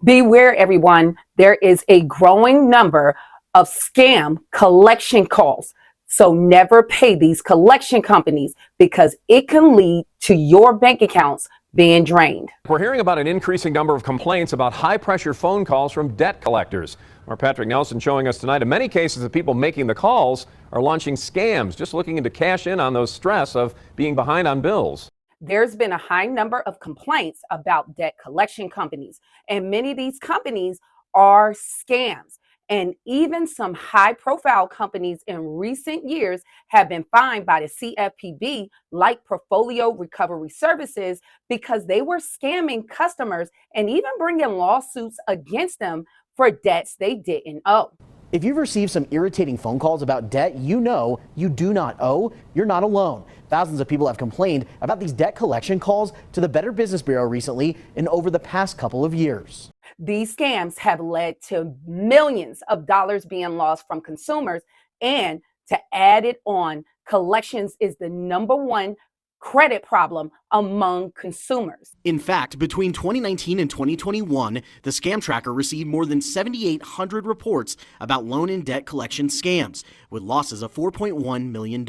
Beware, everyone. There is a growing number of scam collection calls. So never pay these collection companies because it can lead to your bank accounts being drained. We're hearing about an increasing number of complaints about high-pressure phone calls from debt collectors. Our Patrick Nelson showing us tonight, in many cases, the people making the calls are launching scams, just looking to cash in on those stress of being behind on bills. There's been a high number of complaints about debt collection companies, and many of these companies are scams. And even some high profile companies in recent years have been fined by the CFPB, like Portfolio Recovery Services, because they were scamming customers and even bringing lawsuits against them for debts they didn't owe. If you've received some irritating phone calls about debt you know you do not owe, you're not alone. Thousands of people have complained about these debt collection calls to the Better Business Bureau recently and over the past couple of years. These scams have led to millions of dollars being lost from consumers. And to add it on, collections is the number one credit problem among consumers. In fact, between 2019 and 2021, the Scam Tracker received more than 7,800 reports about loan and debt collection scams, with losses of $4.1 million.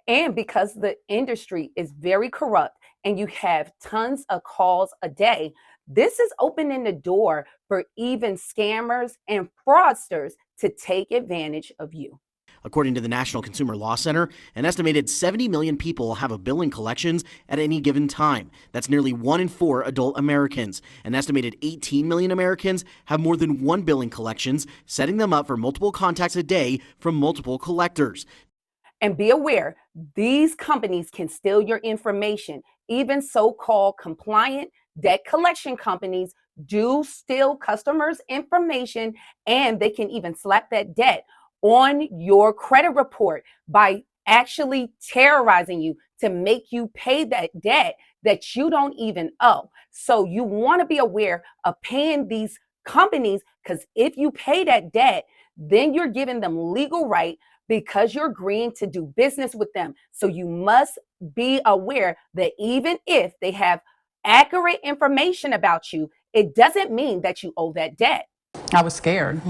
And because the industry is very corrupt and you have tons of calls a day, this is opening the door for even scammers and fraudsters to take advantage of you. According to the National Consumer Law Center, an estimated 70 million people have a bill in collections at any given time. That's nearly 1 in 4 adult Americans. An estimated 18 million Americans have more than one bill in collections, setting them up for multiple contacts a day from multiple collectors. And be aware, these companies can steal your information. Even so-called compliant debt collection companies do steal customers' information, and they can even slap that debt on your credit report by actually terrorizing you to make you pay that debt that you don't even owe. So you want to be aware of paying these companies, because if you pay that debt, then you're giving them legal right because you're agreeing to do business with them. So you must be aware that even if they have accurate information about you, it doesn't mean that you owe that debt. I was scared,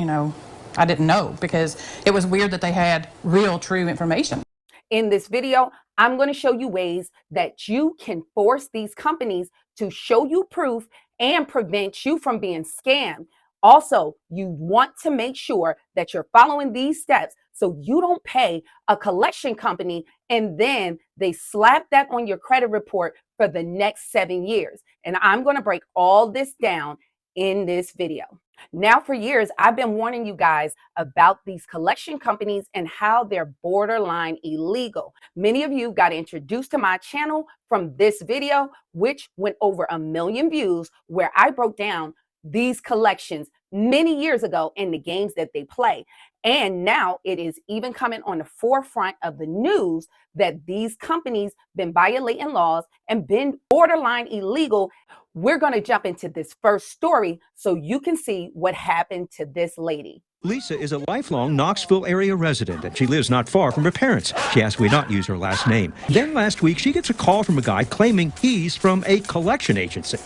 I didn't know because it was weird that they had real, true information. In this video, I'm going to show you ways that you can force these companies to show you proof and prevent you from being scammed. Also, you want to make sure that you're following these steps so you don't pay a collection company and then they slap that on your credit report for the next 7 years. And I'm going to break all this down in this video. Now, for years, I've been warning you guys about these collection companies and how they're borderline illegal. Many of you got introduced to my channel from this video, which went over 1 million views, where I broke down these collections many years ago and the games that they play. And now it is even coming on the forefront of the news that these companies been violating laws and been borderline illegal. We're going to jump into this first story so you can see what happened to this lady. Lisa is a lifelong Knoxville area resident, and she lives not far from her parents. She asked we not use her last name. Then last week, she gets a call from a guy claiming he's from a collection agency.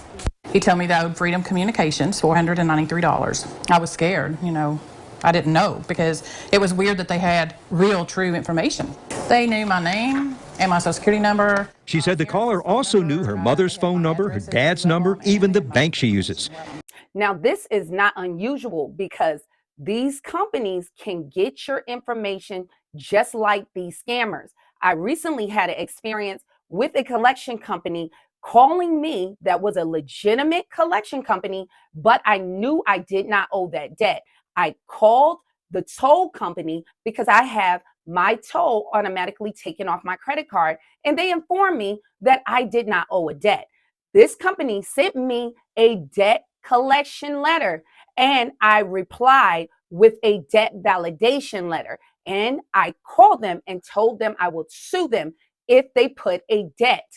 He told me that I owed Freedom Communications $493. I was scared, I didn't know because it was weird that they had real, true information. They knew my name and my social security number. She said the caller also knew her mother's phone number, her dad's number, even the bank she uses. Now, this is not unusual because these companies can get your information just like these scammers. I recently had an experience with a collection company calling me that was a legitimate collection company, but I knew I did not owe that debt. I called the toll company because I have my toll automatically taken off my credit card, and they informed me that I did not owe a debt. This company sent me a debt collection letter, and I replied with a debt validation letter. And I called them and told them I would sue them if they put a debt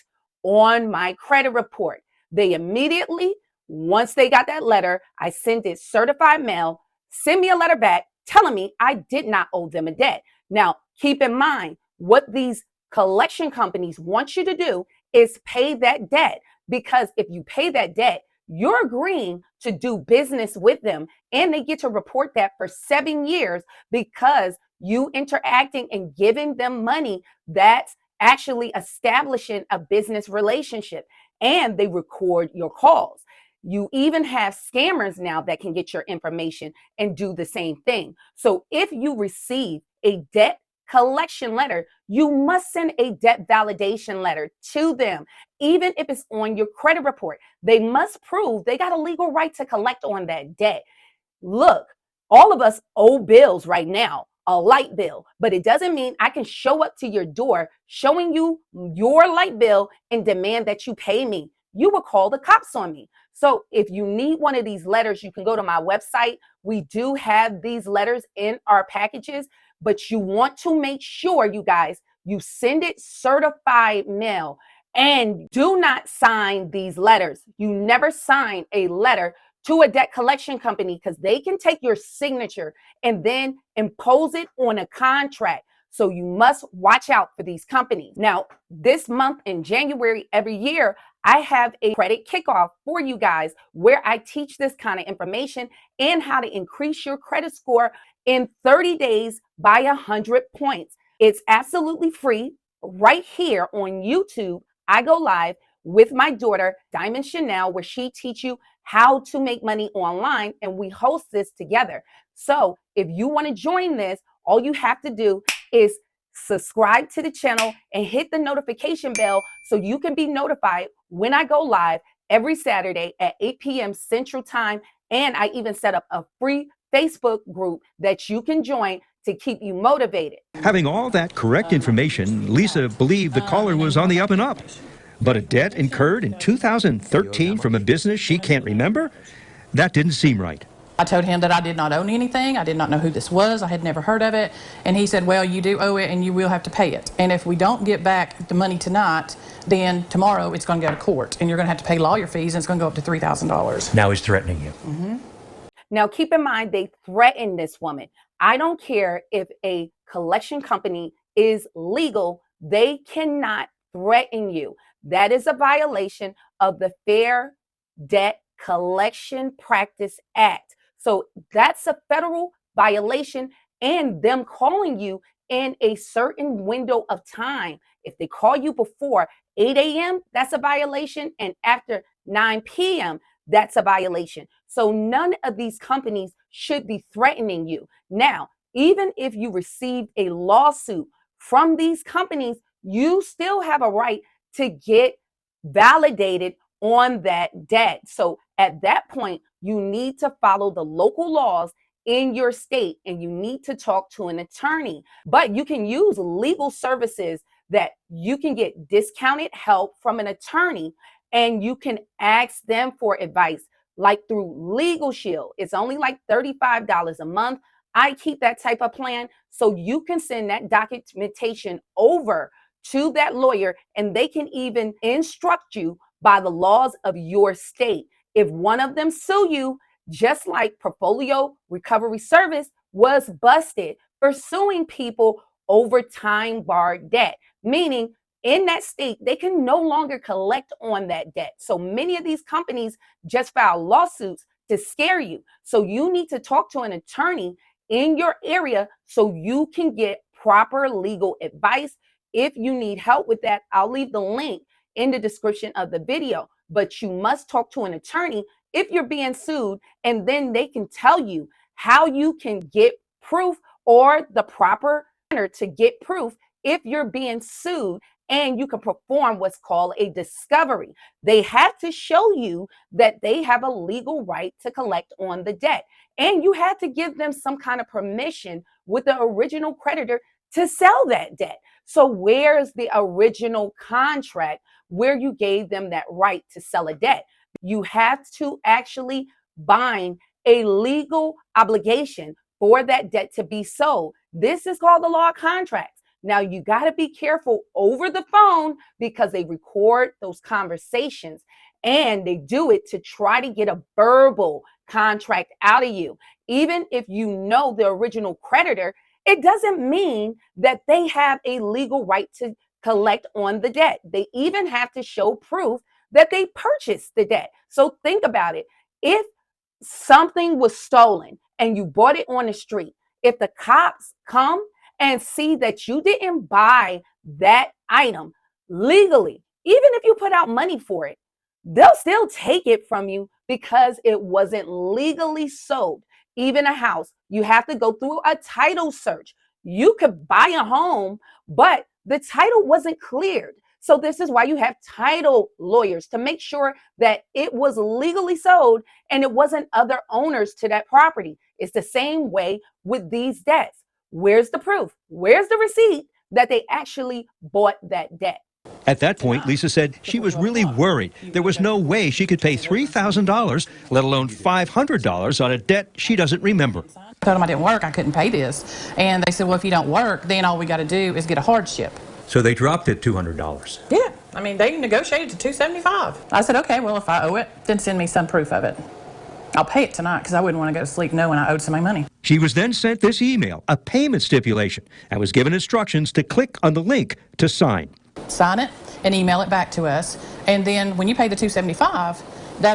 on my credit report. They immediately, once they got that letter, I sent it certified mail, send me a letter back telling me I did not owe them a debt. Now, keep in mind, what these collection companies want you to do is pay that debt, because if you pay that debt, you're agreeing to do business with them, and they get to report that for 7 years because you interacting and giving them money that's actually establishing a business relationship, and they record your calls. You even have scammers now that can get your information and do the same thing. So if you receive a debt collection letter, you must send a debt validation letter to them. Even if it's on your credit report, they must prove they got a legal right to collect on that debt. Look, all of us owe bills right now, a light bill, but it doesn't mean I can show up to your door showing you your light bill and demand that you pay me. You will call the cops on me. So if you need one of these letters, you can go to my website. We do have these letters in our packages, but you want to make sure, you guys, you send it certified mail, and do not sign these letters. You never sign a letter to a debt collection company because they can take your signature and then impose it on a contract. So you must watch out for these companies. Now, this month in January every year, I have a credit kickoff for you guys where I teach this kind of information and how to increase your credit score in 30 days by 100 points. It's absolutely free right here on YouTube. I go live with my daughter, Diamond Chanel, where she teaches you how to make money online, and we host this together. So if you want to join this, all you have to do is subscribe to the channel and hit the notification bell so you can be notified when I go live every Saturday at 8 p.m. Central Time. And I even set up a free Facebook group that you can join to keep you motivated. Having all that correct information, Lisa believed the caller was on the up and up. But a debt incurred in 2013 from a business she can't remember? That didn't seem right. I told him that I did not own anything. I did not know who this was. I had never heard of it. And he said, well, you do owe it and you will have to pay it. And if we don't get back the money tonight, then tomorrow it's going to go to court and you're going to have to pay lawyer fees and it's going to go up to $3,000. Now he's threatening you. Mm-hmm. Now, keep in mind, they threatened this woman. I don't care if a collection company is legal, they cannot threaten you. That is a violation of the Fair Debt Collection Practice Act. So that's a federal violation, and them calling you in a certain window of time. If they call you before 8 a.m., that's a violation, and after 9 p.m., that's a violation. So none of these companies should be threatening you. Now, even if you received a lawsuit from these companies, you still have a right to get validated on that debt. So at that point, you need to follow the local laws in your state and you need to talk to an attorney. But you can use legal services that you can get discounted help from an attorney, and you can ask them for advice, like through Legal Shield. It's only like $35 a month. I keep that type of plan, so you can send that documentation over to that lawyer and they can even instruct you by the laws of your state. If one of them sue you, just like Portfolio Recovery Service was busted for suing people over time barred debt, meaning in that state, they can no longer collect on that debt. So many of these companies just file lawsuits to scare you. So you need to talk to an attorney in your area so you can get proper legal advice. If you need help with that, I'll leave the link in the description of the video. But you must talk to an attorney if you're being sued, and then they can tell you how you can get proof or the proper manner to get proof if you're being sued. And you can perform what's called a discovery. They have to show you that they have a legal right to collect on the debt. And you have to give them some kind of permission with the original creditor to sell that debt. So where's the original contract where you gave them that right to sell a debt? You have to actually bind a legal obligation for that debt to be sold. This is called the law of contracts. Now, you got to be careful over the phone because they record those conversations and they do it to try to get a verbal contract out of you. Even if you know the original creditor, it doesn't mean that they have a legal right to collect on the debt. They even have to show proof that they purchased the debt. So think about it. If something was stolen and you bought it on the street, if the cops come and see that you didn't buy that item legally, even if you put out money for it, they'll still take it from you because it wasn't legally sold. Even a house, you have to go through a title search. You could buy a home, but the title wasn't cleared. So this is why you have title lawyers to make sure that it was legally sold and it wasn't other owners to that property. It's the same way with these debts. Where's the proof? Where's the receipt that they actually bought that debt? At that point, Lisa said she was really worried. There was no way she could pay $3,000, let alone $500 on a debt she doesn't remember. I told them I didn't work, I couldn't pay this. And they said, well, if you don't work, then all we got to do is get a hardship. So they dropped it $200. Yeah, I mean, they negotiated to $275. I said, okay, well, if I owe it, then send me some proof of it. I'll pay it tonight because I wouldn't want to go to sleep knowing I owed somebody money. She was then sent this email, a payment stipulation, and was given instructions to click on the link to sign. Sign it and email it back to us. And then when you pay the $275,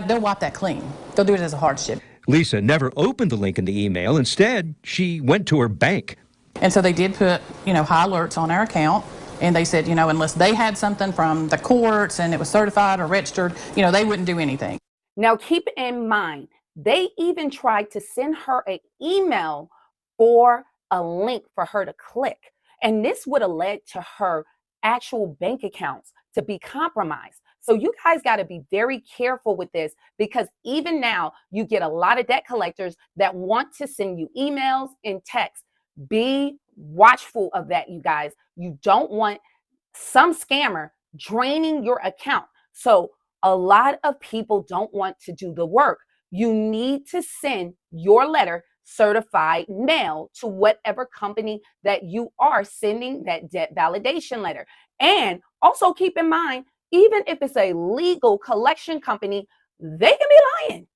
they'll wipe that clean. They'll do it as a hardship. Lisa never opened the link in the email. Instead, she went to her bank. And so they did put, high alerts on our account. And they said, unless they had something from the courts and it was certified or registered, they wouldn't do anything. Now, keep in mind, they even tried to send her an email for a link for her to click. And this would have led to her actual bank accounts to be compromised. So you guys got to be very careful with this, because even now you get a lot of debt collectors that want to send you emails and texts. Be watchful of that, you guys. You don't want some scammer draining your account. So a lot of people don't want to do the work. You need to send your letter certified mail to whatever company that you are sending that debt validation letter. And also keep in mind, even if it's a legal collection company, they can be lying.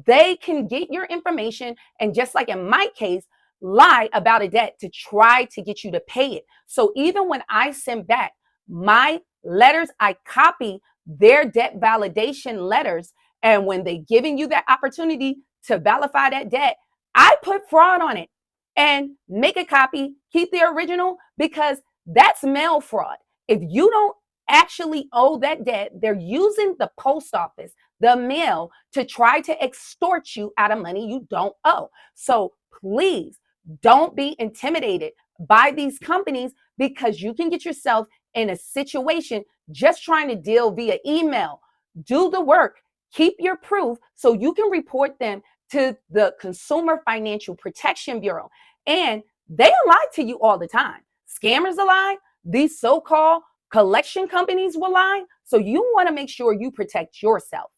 They can get your information and, just like in my case, lie about a debt to try to get you to pay it. So even when I send back my letters, I copy their debt validation letters. And when they giving you that opportunity to validate that debt, I put fraud on it and make a copy, keep the original, because that's mail fraud. If you don't actually owe that debt, they're using the post office, the mail, to try to extort you out of money you don't owe. So please don't be intimidated by these companies, because you can get yourself in a situation just trying to deal via email. Do the work, keep your proof so you can report them to the Consumer Financial Protection Bureau. And they lie to you all the time. Scammers will lie. These so-called collection companies will lie. So you want to make sure you protect yourself.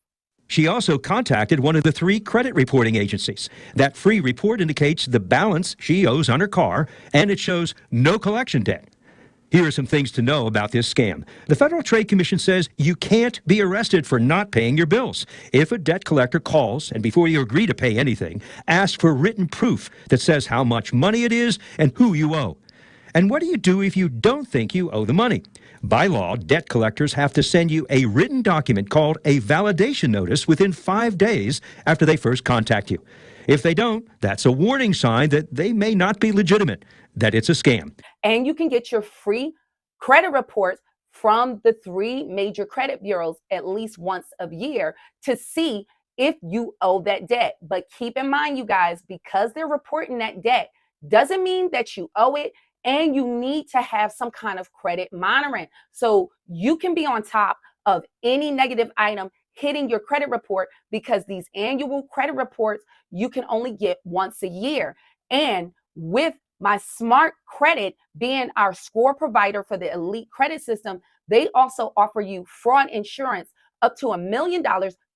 She also contacted one of the 3 credit reporting agencies. That free report indicates the balance she owes on her car, and it shows no collection debt. Here are some things to know about this scam. The Federal Trade Commission says you can't be arrested for not paying your bills. If a debt collector calls, and before you agree to pay anything, ask for written proof that says how much money it is and who you owe. And what do you do if you don't think you owe the money? By law, debt collectors have to send you a written document called a validation notice within 5 days after they first contact you. If they don't, that's a warning sign that they may not be legitimate, that it's a scam. And you can get your free credit reports from the 3 major credit bureaus at least once a year to see if you owe that debt. But keep in mind, you guys, because they're reporting that debt doesn't mean that you owe it. And you need to have some kind of credit monitoring so you can be on top of any negative item hitting your credit report, because these annual credit reports you can only get once a year. And with my Smart Credit being our score provider for the elite credit system, they also offer you fraud insurance up to $1 million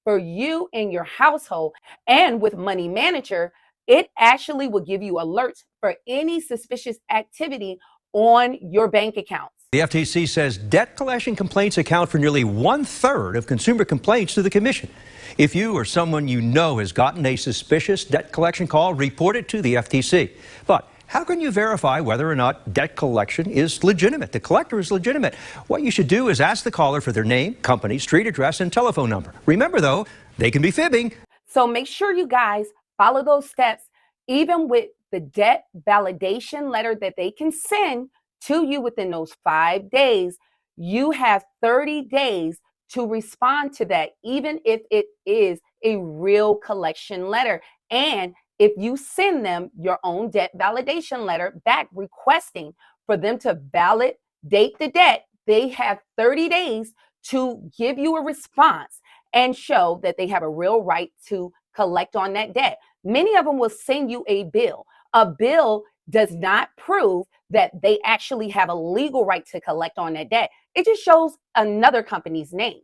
for you and your household. And with Money Manager, it actually will give you alerts for any suspicious activity on your bank accounts. The FTC says debt collection complaints account for nearly 1/3 of consumer complaints to the Commission. If you or someone you know has gotten a suspicious debt collection call, report it to the FTC. But How can you verify whether or not debt collection is legitimate? The collector is legitimate. What you should do is ask the caller for their name, company, street address, and telephone number. Remember, though, they can be fibbing. So make sure you guys follow those steps, even with the debt validation letter that they can send to you within those 5 days. You have 30 days to respond to that, even if it is a real collection letter. And if you send them your own debt validation letter back requesting for them to validate the debt, they have 30 days to give you a response and show that they have a real right to collect on that debt. Many of them will send you a bill. A bill does not prove that they actually have a legal right to collect on that debt. It just shows another company's name,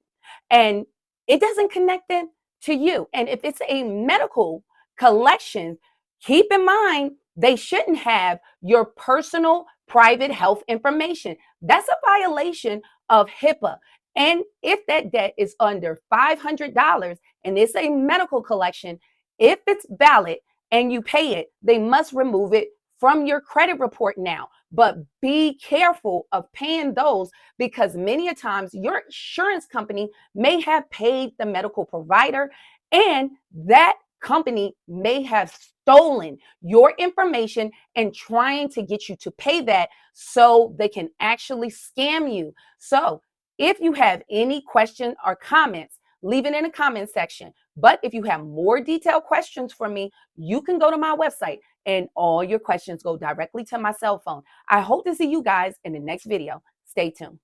and it doesn't connect them to you. And if it's a medical collection, keep in mind they shouldn't have your personal private health information. That's a violation of HIPAA. And if that debt is under $500 and it's a medical collection, if it's valid and you pay it, they must remove it from your credit report now. But be careful of paying those, because many a times your insurance company may have paid the medical provider, and that company may have stolen your information and trying to get you to pay that so they can actually scam you. So if you have any questions or comments, leave it in the comment section. But if you have more detailed questions for me, you can go to my website and all your questions go directly to my cell phone. I hope to see you guys in the next video. Stay tuned.